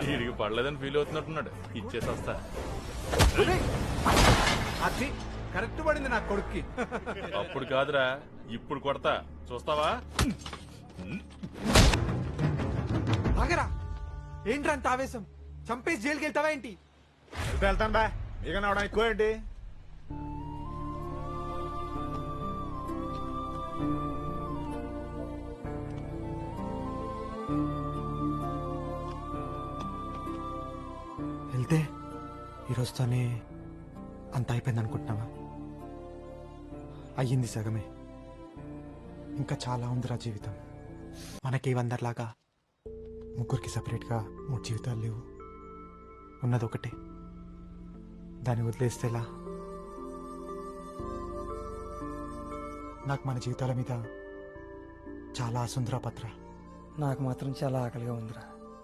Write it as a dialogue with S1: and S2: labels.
S1: వీడికి పడలేదని ఫీల్ అవుతున్నట్టున్నాడు. ఇచ్చేసి వస్తా.
S2: అది కరెక్ట్ పడింది నా కొడుక్కి.
S1: అప్పుడు కాదురా, ఇప్పుడు కొడతా, చూస్తావా?
S2: ఆగరా, ఏంట్రా అంత ఆవేశం? చంపేసి జైలుకి వెళ్తావా ఏంటి?
S3: వెళ్తాను బా, ఇక నవ్వడం ఎక్కువ ఏంటి?
S2: వెళ్తే ఈరోజుతోనే అంత అయిపోయింది అనుకుంటున్నావా? అయ్యింది సగమే, ఇంకా చాలా ఉందిరా జీవితం. మనకి అందరిలాగా ముగ్గురికి సపరేట్గా 3 జీవితాలు లేవు. ఉన్నది ఒకటే, దాన్ని వదిలేస్తేలా? నాకు మన జీవితాల మీద చాలా ఆశ ఉందిరా పత్ర.
S4: నాకు మాత్రం చాలా ఆకలిగా ఉందిరా.